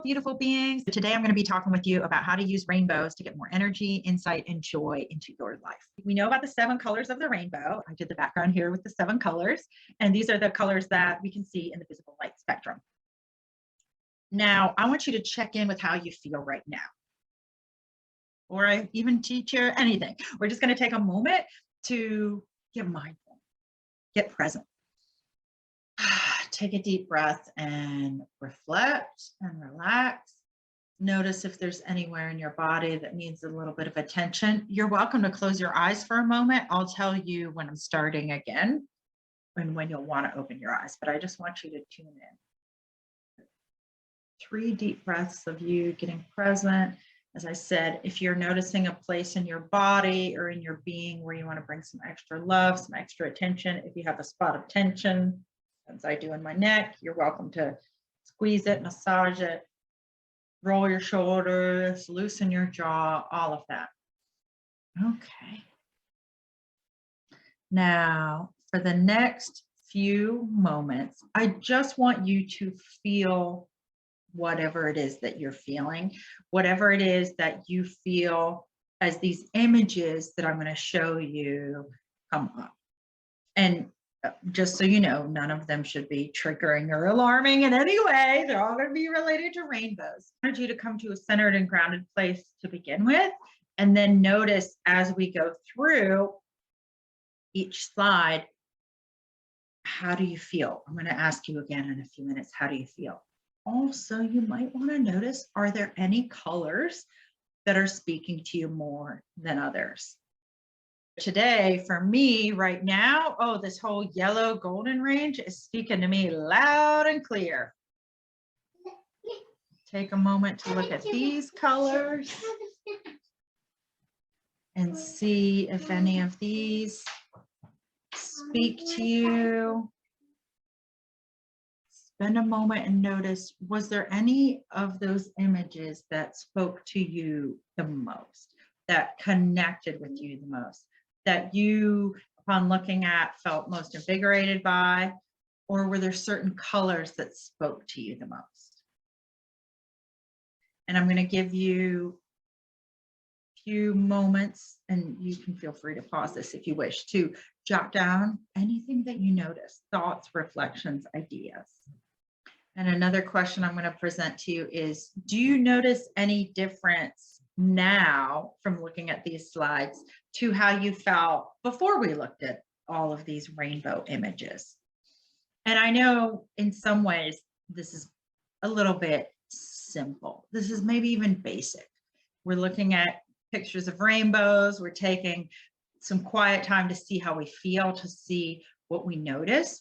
beautiful beings. Today I'm going to be talking with you about how to use rainbows to get more energy, insight, and joy into your life. We know about the 7 colors of the rainbow. I did the background here with the 7 colors, and these are the colors that we can see in the visible light spectrum. Now, I want you to check in with how you feel right now. Or I even teach you anything. We're just going to take a moment to get mindful, get present. Take a deep breath and reflect and relax. Notice if there's anywhere in your body that needs a little bit of attention. You're welcome to close your eyes for a moment. I'll tell you when I'm starting again and when you'll want to open your eyes, but I just want you to tune in. 3 deep breaths of you getting present. As I said, if you're noticing a place in your body or in your being where you want to bring some extra love, some extra attention, if you have a spot of tension, as I do in my neck, you're welcome to squeeze it, massage it, roll your shoulders, loosen your jaw, all of that. Okay. Now, for the next few moments, I just want you to feel whatever it is that you're feeling, whatever it is that you feel as these images that I'm going to show you come up. And just so you know, none of them should be triggering or alarming in any way. They're all going to be related to rainbows. I want you to come to a centered and grounded place to begin with, and then notice as we go through each slide, how do you feel? I'm going to ask you again in a few minutes, how do you feel? Also, you might want to notice, are there any colors that are speaking to you more than others? Today, for me right now, oh, this whole yellow golden range is speaking to me loud and clear. Take a moment to look at these colors and see if any of these speak to you. Spend a moment and notice, was there any of those images that spoke to you the most, that connected with you the most, that you, upon looking at, felt most invigorated by, or were there certain colors that spoke to you the most? And I'm going to give you a few moments, and you can feel free to pause this if you wish, to jot down anything that you notice, thoughts, reflections, ideas. And another question I'm going to present to you is, do you notice any difference now from looking at these slides to how you felt before we looked at all of these rainbow images? And I know in some ways this is a little bit simple. This is maybe even basic. We're looking at pictures of rainbows. We're taking some quiet time to see how we feel, to see what we notice.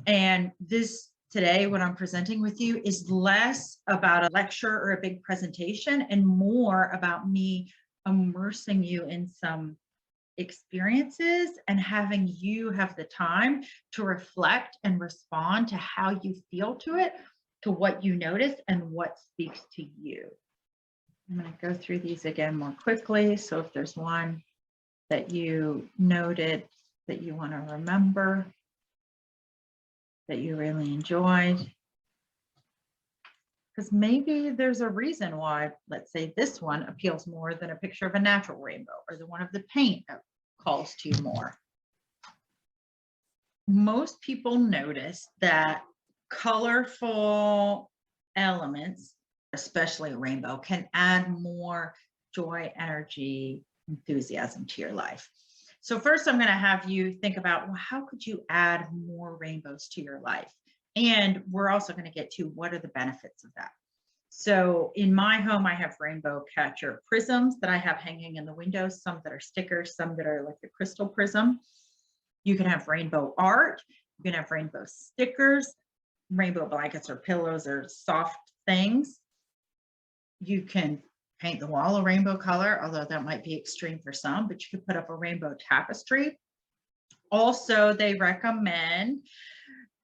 And this today, what I'm presenting with you is less about a lecture or a big presentation and more about me immersing you in some experiences and having you have the time to reflect and respond to how you feel to it, to what you notice and what speaks to you. I'm going to go through these again more quickly. So if there's one that you noted that you want to remember, that you really enjoyed, because maybe there's a reason why, let's say this one appeals more than a picture of a natural rainbow, or the one of the paint that calls to you more. Most people notice that colorful elements, especially a rainbow, can add more joy, energy, enthusiasm to your life. So first, I'm going to have you think about, well, how could you add more rainbows to your life? And we're also going to get to what are the benefits of that. So in my home, I have rainbow catcher prisms that I have hanging in the window, some that are stickers, some that are like the crystal prism. You can have rainbow art. You can have rainbow stickers, rainbow blankets or pillows or soft things. You can paint the wall a rainbow color, although that might be extreme for some, but you could put up a rainbow tapestry. Also, they recommend,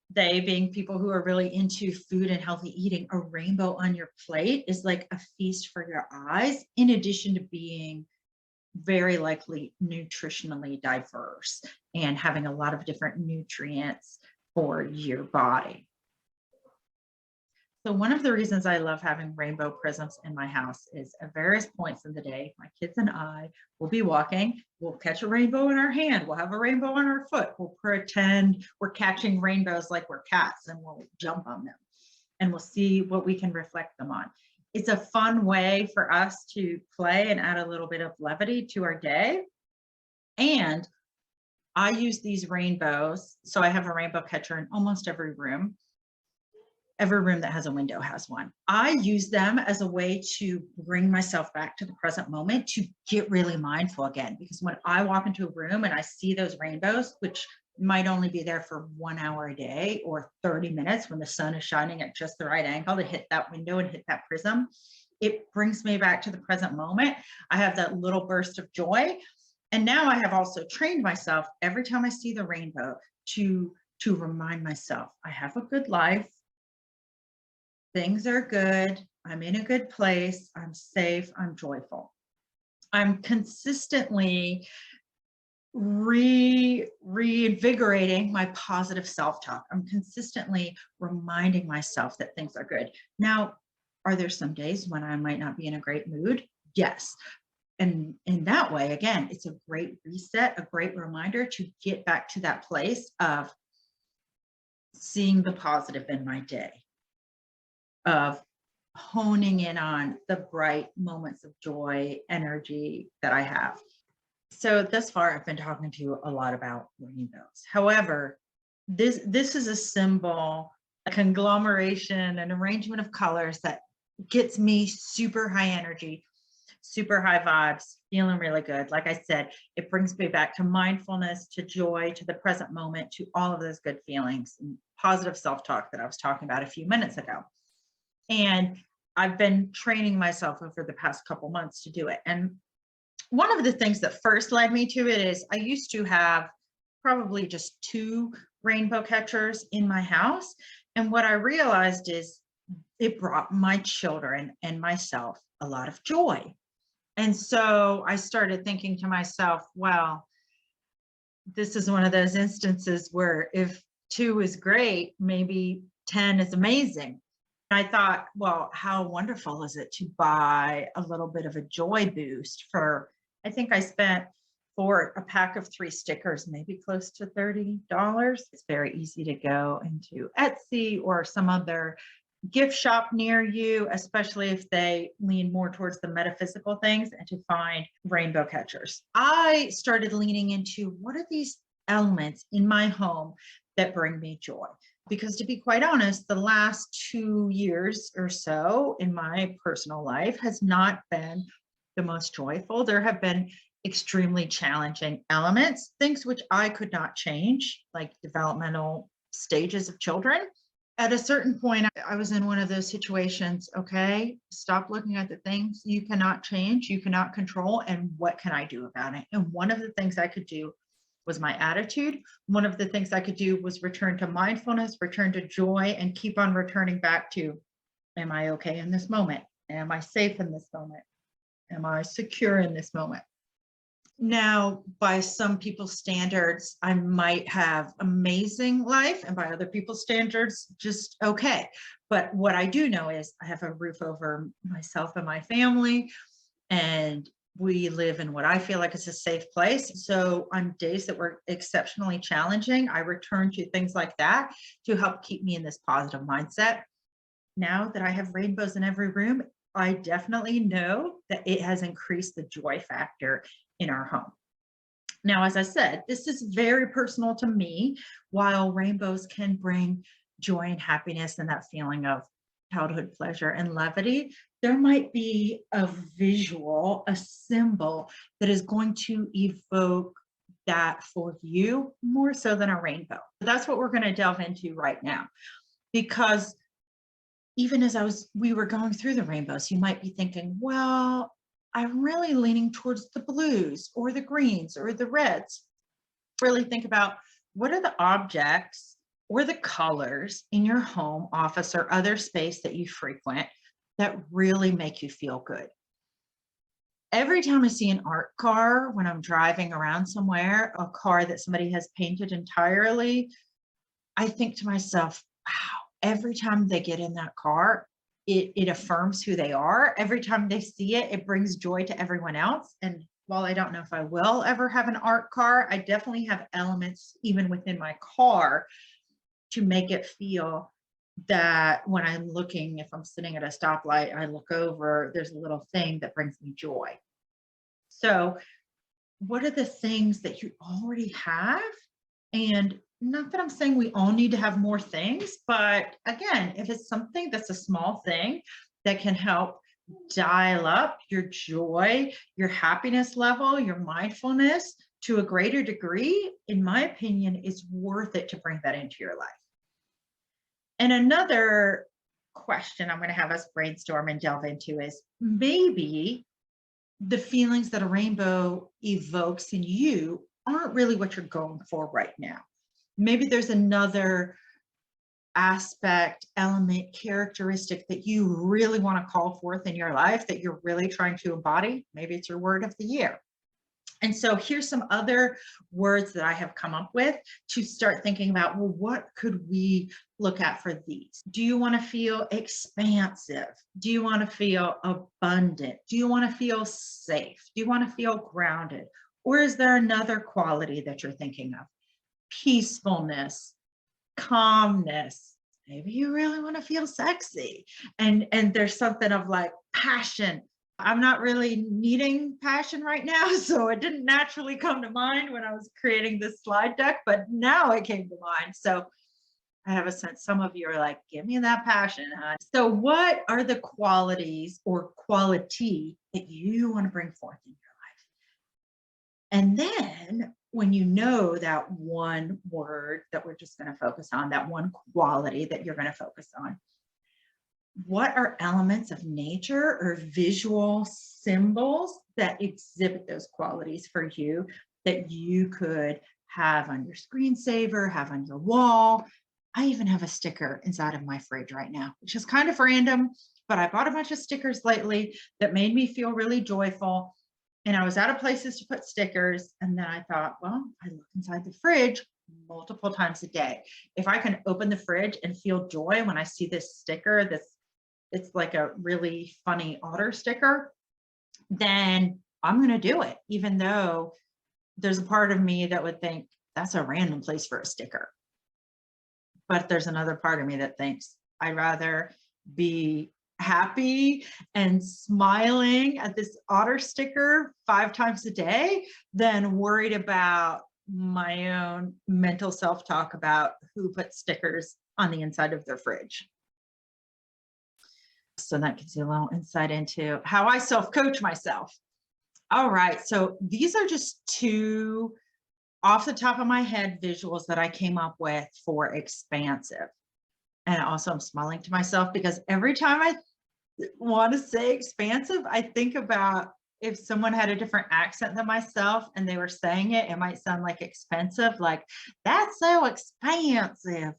they being people who are really into food and healthy eating, a rainbow on your plate is like a feast for your eyes, in addition to being very likely nutritionally diverse and having a lot of different nutrients for your body. So one of the reasons I love having rainbow prisms in my house is at various points in the day, my kids and I will be walking, we'll catch a rainbow in our hand, we'll have a rainbow on our foot, we'll pretend we're catching rainbows like we're cats and we'll jump on them and we'll see what we can reflect them on. It's a fun way for us to play and add a little bit of levity to our day. And I use these rainbows. So I have a rainbow catcher in almost every room. Every room that has a window has one. I use them as a way to bring myself back to the present moment, to get really mindful again. Because when I walk into a room and I see those rainbows, which might only be there for 1 hour a day or 30 minutes when the sun is shining at just the right angle to hit that window and hit that prism, it brings me back to the present moment. I have that little burst of joy. And now I have also trained myself every time I see the rainbow to remind myself, I have a good life. Things are good. I'm in a good place. I'm safe. I'm joyful. I'm consistently reinvigorating my positive self-talk. I'm consistently reminding myself that things are good. Now, are there some days when I might not be in a great mood? Yes. And in that way, again, it's a great reset, a great reminder to get back to that place of seeing the positive in my day, of honing in on the bright moments of joy, energy that I have. So thus far, I've been talking to you a lot about rainbows. However, this is a symbol, a conglomeration, an arrangement of colors that gets me super high energy, super high vibes, feeling really good. Like I said, it brings me back to mindfulness, to joy, to the present moment, to all of those good feelings and positive self-talk that I was talking about a few minutes ago. And I've been training myself over the past couple months to do it. And one of the things that first led me to it is I used to have probably just 2 rainbow catchers in my house. And what I realized is it brought my children and myself a lot of joy. And so I started thinking to myself, well, this is one of those instances where if 2 is great, maybe 10 is amazing. I thought, well, how wonderful is it to buy a little bit of a joy boost for, I think I spent for a pack of 3 stickers, maybe close to $30. It's very easy to go into Etsy or some other gift shop near you, especially if they lean more towards the metaphysical things, and to find rainbow catchers. I started leaning into what are these elements in my home that bring me joy? Because to be quite honest, the last 2 years or so in my personal life has not been the most joyful. There have been extremely challenging elements, things which I could not change, like developmental stages of children. At a certain point, I was in one of those situations. Okay, stop looking at the things you cannot change, you cannot control, and what can I do about it? And one of the things I could do was my attitude. One of the things I could do was return to mindfulness, return to joy, and keep on returning back to, am I okay in this moment? Am I safe in this moment? Am I secure in this moment? Now, by some people's standards, I might have amazing life, and by other people's standards, just okay. But what I do know is I have a roof over myself and my family, and we live in what I feel like is a safe place. So on days that were exceptionally challenging, I return to things like that to help keep me in this positive mindset. Now that I have rainbows in every room, I definitely know that it has increased the joy factor in our home. Now, as I said, this is very personal to me. While rainbows can bring joy and happiness and that feeling of childhood pleasure and levity, there might be a visual, a symbol that is going to evoke that for you more so than a rainbow. That's what we're going to delve into right now. Because even as we were going through the rainbows, you might be thinking, well, I'm really leaning towards the blues or the greens or the reds. Really think about what are the objects or the colors in your home, office, or other space that you frequent that really make you feel good. Every time I see an art car when I'm driving around somewhere, a car that somebody has painted entirely, I think to myself, wow, every time they get in that car, it affirms who they are. Every time they see it, it brings joy to everyone else. And while I don't know if I will ever have an art car, I definitely have elements even within my car to make it feel that when I'm looking, if I'm sitting at a stoplight, I look over, there's a little thing that brings me joy. So what are the things that you already have? And not that I'm saying we all need to have more things, but again, if it's something that's a small thing that can help dial up your joy, your happiness level, your mindfulness to a greater degree, in my opinion, it's worth it to bring that into your life. And another question I'm going to have us brainstorm and delve into is maybe the feelings that a rainbow evokes in you aren't really what you're going for right now. Maybe there's another aspect, element, characteristic that you really want to call forth in your life that you're really trying to embody. Maybe it's your word of the year. And so here's some other words that I have come up with to start thinking about, well, what could we look at for these? Do you want to feel expansive? Do you want to feel abundant? Do you want to feel safe? Do you want to feel grounded? Or is there another quality that you're thinking of? Peacefulness, calmness. Maybe you really want to feel sexy. And there's something of like passion. I'm not really needing passion right now, so it didn't naturally come to mind when I was creating this slide deck, but now it came to mind. So I have a sense some of you are like, give me that passion, huh? So what are the qualities or quality that you want to bring forth in your life? And then when you know that one word that we're just going to focus on, that one quality that you're going to focus on, what are elements of nature or visual symbols that exhibit those qualities for you that you could have on your screensaver, have on your wall? I even have a sticker inside of my fridge right now, which is kind of random, but I bought a bunch of stickers lately that made me feel really joyful. And I was out of places to put stickers. And then I thought, well, I look inside the fridge multiple times a day. If I can open the fridge and feel joy when I see this sticker, it's like a really funny otter sticker, then I'm going to do it, even though there's a part of me that would think that's a random place for a sticker. But there's another part of me that thinks I'd rather be happy and smiling at this otter sticker 5 times a day than worried about my own mental self-talk about who puts stickers on the inside of their fridge. So that gives you a little insight into how I self-coach myself. All right, so these are just 2 off the top of my head visuals that I came up with for expansive. And also I'm smiling to myself because every time I want to say expansive, I think about if someone had a different accent than myself and they were saying it, it might sound like expensive, like that's so expansive.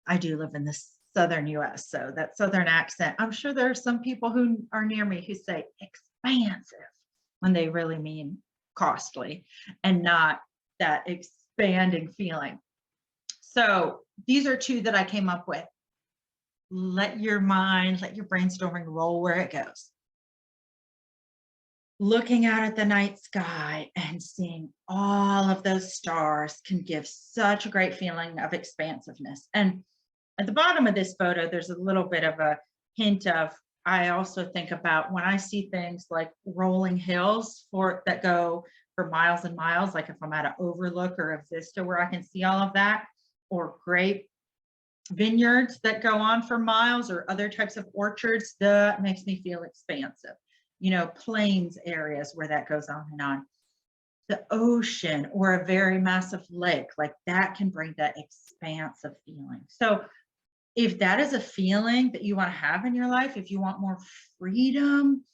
I do live in the Southern US, so that Southern accent, I'm sure there are some people who are near me who say expansive when they really mean costly and not that expanding feeling. So these are 2 that I came up with. Let your mind, let your brainstorming roll where it goes. Looking out at the night sky and seeing all of those stars can give such a great feeling of expansiveness. And at the bottom of this photo, there's a little bit of a hint of, I also think about when I see things like rolling hills that go for miles and miles, like if I'm at an overlook or a vista where I can see all of that, or grape vineyards that go on for miles, or other types of orchards, that makes me feel expansive. You know, plains areas where that goes on and on. The ocean or a very massive lake, like that can bring that expansive feeling. So if that is a feeling that you want to have in your life, if you want more freedom,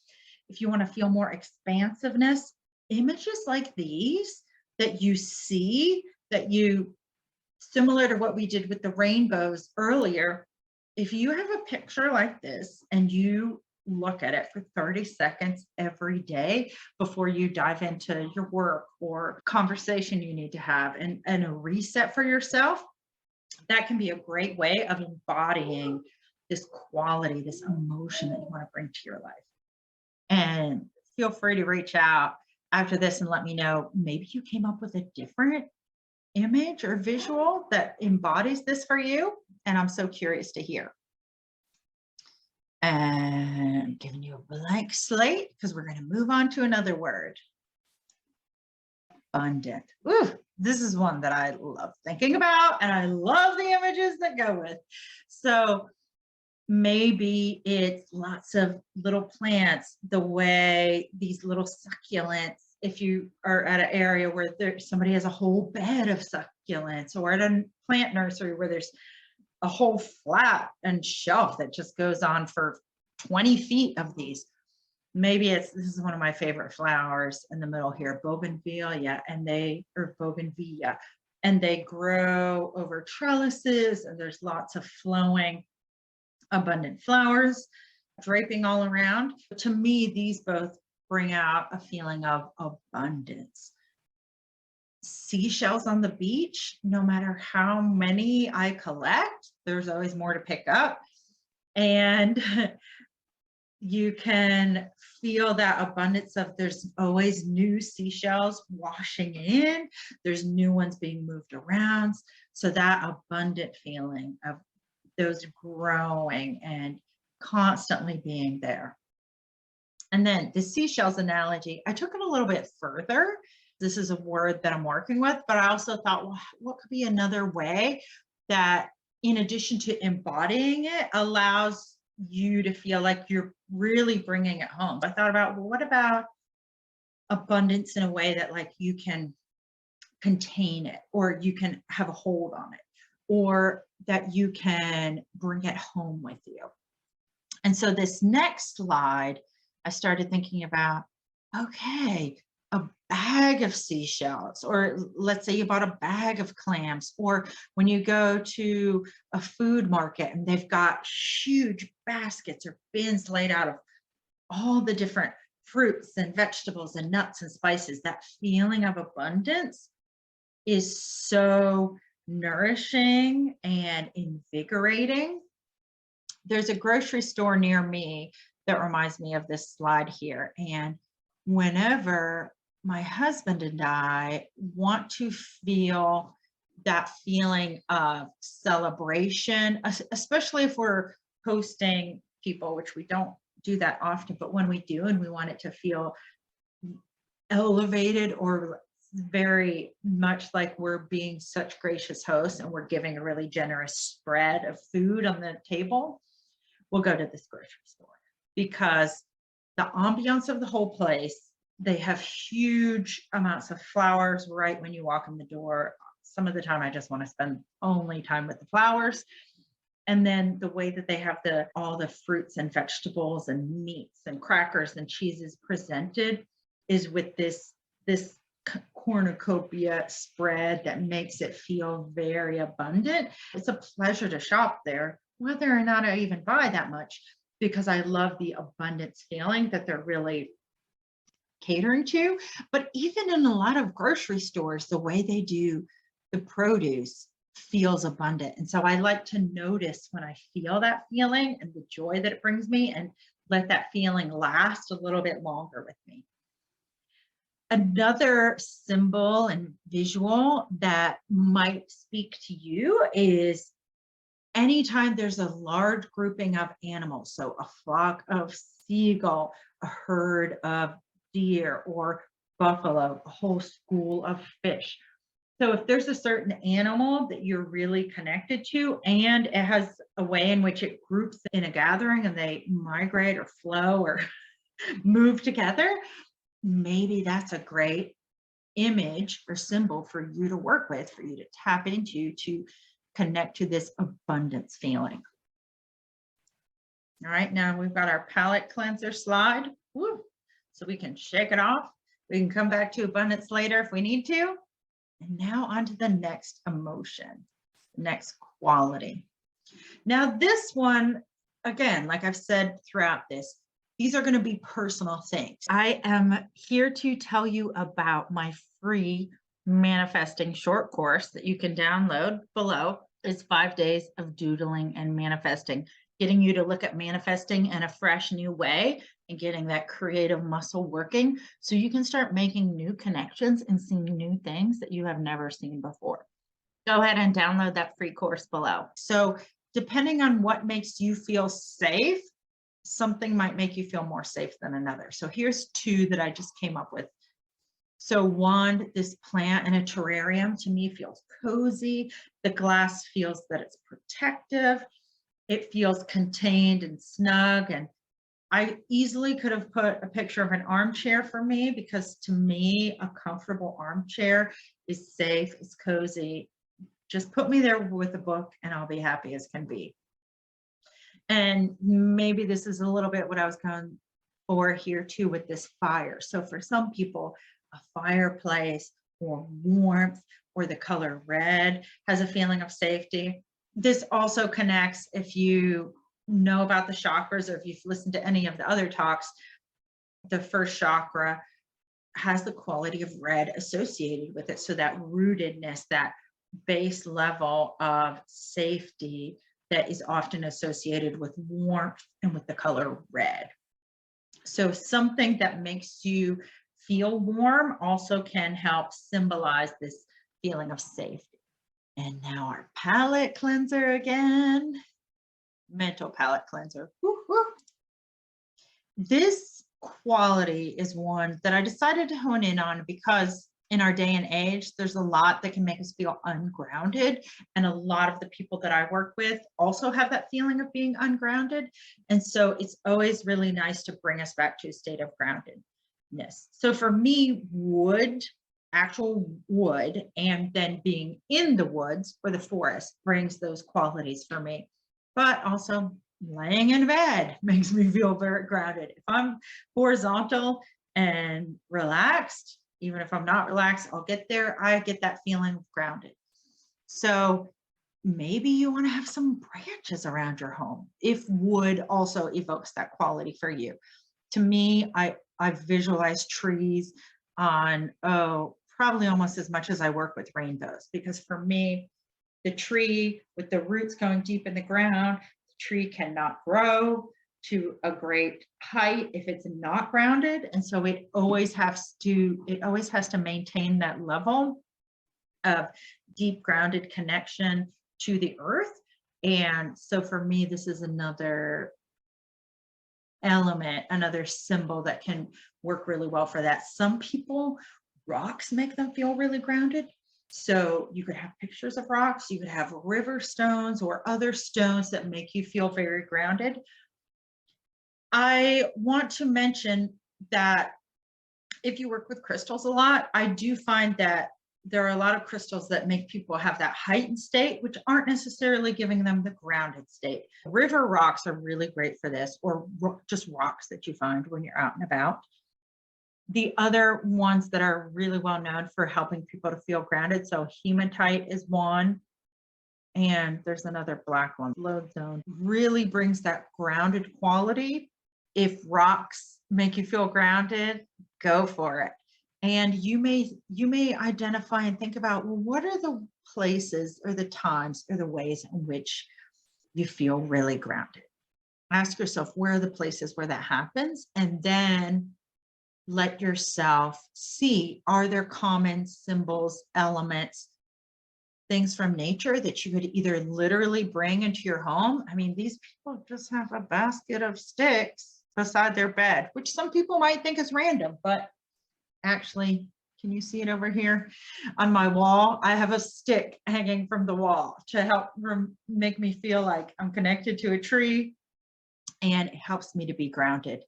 if you want to feel more expansiveness, images like these that you see, that you, similar to what we did with the rainbows earlier, if you have a picture like this and you look at it for 30 seconds every day before you dive into your work or conversation you need to have and a reset for yourself, That can be a great way of embodying this quality, this emotion that you want to bring to your life. And feel free to reach out after this and let me know, maybe you came up with a different image or visual that embodies this for you. And I'm so curious to hear. And I'm giving you a blank slate because we're going to move on to another word. Abundant. Ooh, this is one that I love thinking about, and I love the images that go with. So maybe it's lots of little plants, the way these little succulents, if you are at an area where somebody has a whole bed of succulents, or at a plant nursery where there's a whole flat and shelf that just goes on for 20 feet of these. Maybe this is one of my favorite flowers in the middle here, bougainvillea, and they grow over trellises, and there's lots of flowing, abundant flowers draping all around. To me, these both bring out a feeling of abundance. Seashells on the beach, no matter how many I collect, there's always more to pick up. And you can feel that abundance of there's always new seashells washing in. There's new ones being moved around. So that abundant feeling of those growing and constantly being there. And then the seashells analogy, I took it a little bit further. This is a word that I'm working with, but I also thought, well, what could be another way that, in addition to embodying it, allows you to feel like you're really bringing it home. I thought about, well, what about abundance in a way that like you can contain it, or you can have a hold on it, or that you can bring it home with you. And so this next slide, I started thinking about, okay, a bag of seashells, or let's say you bought a bag of clams, or when you go to a food market and they've got huge baskets or bins laid out of all the different fruits and vegetables and nuts and spices, that feeling of abundance is so nourishing and invigorating. There's a grocery store near me that reminds me of this slide here. And whenever my husband and I want to feel that feeling of celebration, especially if we're hosting people, which we don't do that often, but when we do and we want it to feel elevated or very much like we're being such gracious hosts and we're giving a really generous spread of food on the table, we'll go to this grocery store because the ambiance of the whole place, they have huge amounts of flowers right when you walk in the door. Some of the time I just want to spend only time with the flowers. And then the way that they have all the fruits and vegetables and meats and crackers and cheeses presented is with this cornucopia spread that makes it feel very abundant. It's a pleasure to shop there, whether or not I even buy that much, because I love the abundance feeling that they're really catering to. But even in a lot of grocery stores, the way they do the produce feels abundant. And so I like to notice when I feel that feeling and the joy that it brings me, and let that feeling last a little bit longer with me. Another symbol and visual that might speak to you is anytime there's a large grouping of animals, so a flock of seagull, a herd of deer or buffalo, a whole school of fish. So if there's a certain animal that you're really connected to, and it has a way in which it groups in a gathering and they migrate or flow or move together, maybe that's a great image or symbol for you to work with, for you to tap into, to connect to this abundance feeling. All right, now we've got our palate cleanser slide. Woo. So we can shake it off. We can come back to abundance later if we need to. And now on to the next emotion, next quality. Now this one, again, like I've said throughout this, these are going to be personal things. I am here to tell you about my free manifesting short course that you can download below. is 5 days of doodling and manifesting, getting you to look at manifesting in a fresh new way and getting that creative muscle working so you can start making new connections and seeing new things that you have never seen before. Go ahead and download that free course below. So, depending on what makes you feel safe, something might make you feel more safe than another. So, here's two that I just came up with. So one, this plant in a terrarium to me feels cozy. The glass feels that it's protective. It feels contained and snug. And I easily could have put a picture of an armchair for me because to me, a comfortable armchair is safe, it's cozy. Just put me there with a book and I'll be happy as can be. And maybe this is a little bit what I was going for here too with this fire. So for some people, a fireplace or warmth or the color red has a feeling of safety. This also connects, if you know about the chakras or if you've listened to any of the other talks, the first chakra has the quality of red associated with it. So that rootedness, that base level of safety that is often associated with warmth and with the color red. So something that makes you feel warm also can help symbolize this feeling of safety. And now our palette cleanser again, mental palette cleanser. Woo, woo. This quality is one that I decided to hone in on because in our day and age, there's a lot that can make us feel ungrounded. And a lot of the people that I work with also have that feeling of being ungrounded. And so it's always really nice to bring us back to a state of groundedness. So for me, wood, actual wood, and then being in the woods or the forest brings those qualities for me. But also laying in bed makes me feel very grounded. If I'm horizontal and relaxed, even if I'm not relaxed, I'll get there. I get that feeling of grounded. So maybe you want to have some branches around your home if wood also evokes that quality for you. To me, I visualize trees on, probably almost as much as I work with rainbows, because for me, the tree with the roots going deep in the ground, the tree cannot grow to a great height if it's not grounded. And so it always has to maintain that level of deep grounded connection to the earth. And so for me, this is another element, another symbol that can work really well for that. Some people, rocks make them feel really grounded. So you could have pictures of rocks, you could have river stones or other stones that make you feel very grounded. I want to mention that if you work with crystals a lot, I do find that there are a lot of crystals that make people have that heightened state, which aren't necessarily giving them the grounded state. River rocks are really great for this, or just rocks that you find when you're out and about. The other ones that are really well known for helping people to feel grounded, so hematite is one, and there's another black one, lodestone, really brings that grounded quality. If rocks make you feel grounded, go for it. And you may identify and think about, well, what are the places or the times or the ways in which you feel really grounded? Ask yourself, where are the places where that happens? And then let yourself see, are there common symbols, elements, things from nature that you could either literally bring into your home? I mean, these people just have a basket of sticks beside their bed, which some people might think is random, but actually, can you see it over here on my wall? I have a stick hanging from the wall to help make me feel like I'm connected to a tree, and it helps me to be grounded.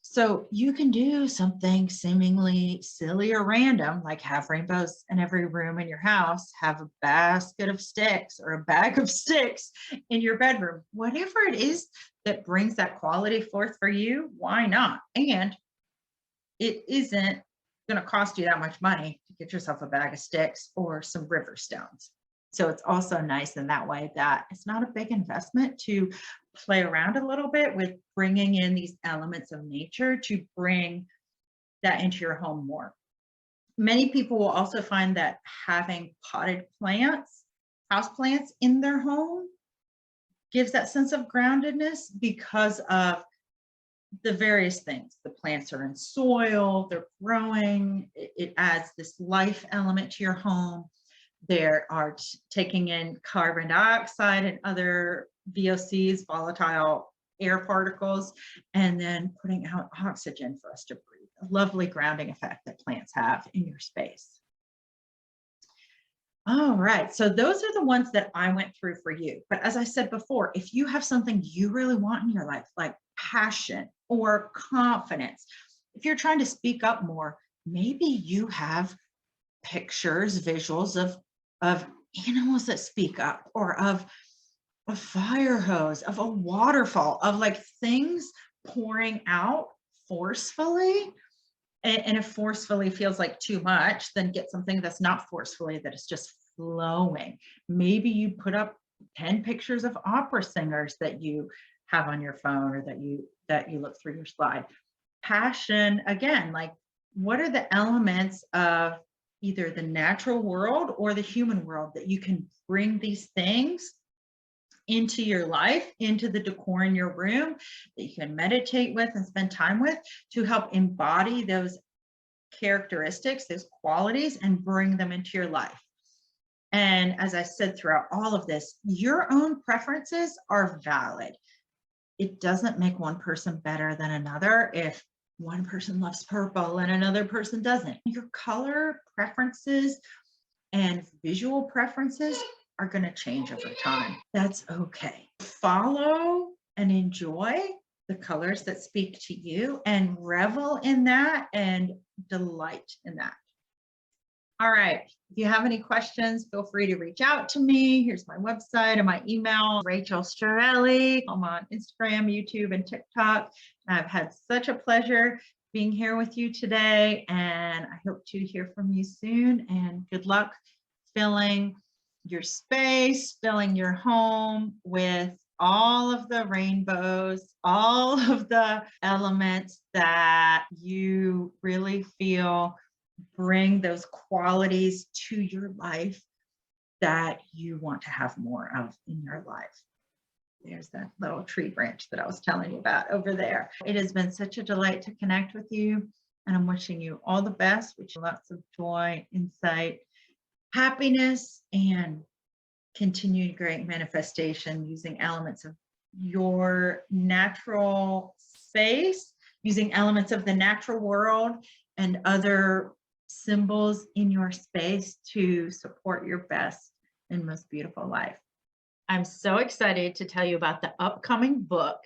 So you can do something seemingly silly or random, like have rainbows in every room in your house, have a basket of sticks or a bag of sticks in your bedroom, whatever it is that brings that quality forth for you, why not? And it isn't going to cost you that much money to get yourself a bag of sticks or some river stones. So it's also nice in that way that it's not a big investment to play around a little bit with bringing in these elements of nature to bring that into your home more. Many people will also find that having potted plants houseplants in their home gives that sense of groundedness because of the various things. The plants are in soil, they're growing, it adds this life element to your home. There are taking in carbon dioxide and other VOCs, volatile air particles, and then putting out oxygen for us to breathe. A lovely grounding effect that plants have in your space. All right, so those are the ones that I went through for you. But as I said before, if you have something you really want in your life, like passion or confidence, if you're trying to speak up more, maybe you have pictures, visuals of animals that speak up, or of a fire hose, of a waterfall, of like things pouring out forcefully. And if forcefully feels like too much, then get something that's not forcefully, that is just flowing. Maybe you put up 10 pictures of opera singers that you have on your phone, or that you look through your slide. Passion, again, like what are the elements of either the natural world or the human world that you can bring these things into your life, into the decor in your room, that you can meditate with and spend time with, to help embody those characteristics, those qualities, and bring them into your life. And as I said throughout all of this, your own preferences are valid. It doesn't make one person better than another if one person loves purple and another person doesn't. Your color preferences and visual preferences are going to change over time. That's okay. Follow and enjoy the colors that speak to you, and revel in that and delight in that. All right. If you have any questions, feel free to reach out to me. Here's my website and my email, Rachel Strivelli. I'm on Instagram, YouTube, and TikTok. I've had such a pleasure being here with you today, and I hope to hear from you soon. And good luck filling your space, filling your home with all of the rainbows, all of the elements that you really feel bring those qualities to your life that you want to have more of in your life. There's that little tree branch that I was telling you about over there. It has been such a delight to connect with you, and I'm wishing you all the best, wishing lots of joy, insight, happiness, and continued great manifestation using elements of your natural space, using elements of the natural world and other symbols in your space to support your best and most beautiful life. I'm so excited to tell you about the upcoming book,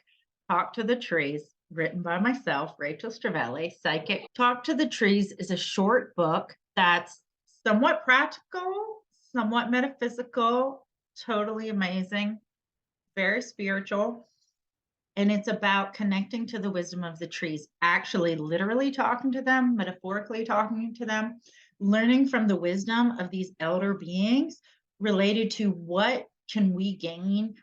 Talk to the Trees, written by myself, Rachel Strivelli, psychic. Talk to the Trees is a short book that's somewhat practical, somewhat metaphysical, totally amazing, very spiritual. And it's about connecting to the wisdom of the trees, actually literally talking to them, metaphorically talking to them, learning from the wisdom of these elder beings related to what can we gain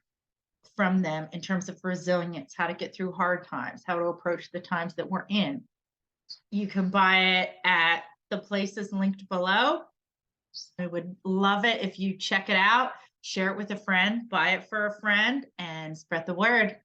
from them in terms of resilience, how to get through hard times, how to approach the times that we're in. You can buy it at the places linked below. I would love it if you check it out, share it with a friend, buy it for a friend, and spread the word.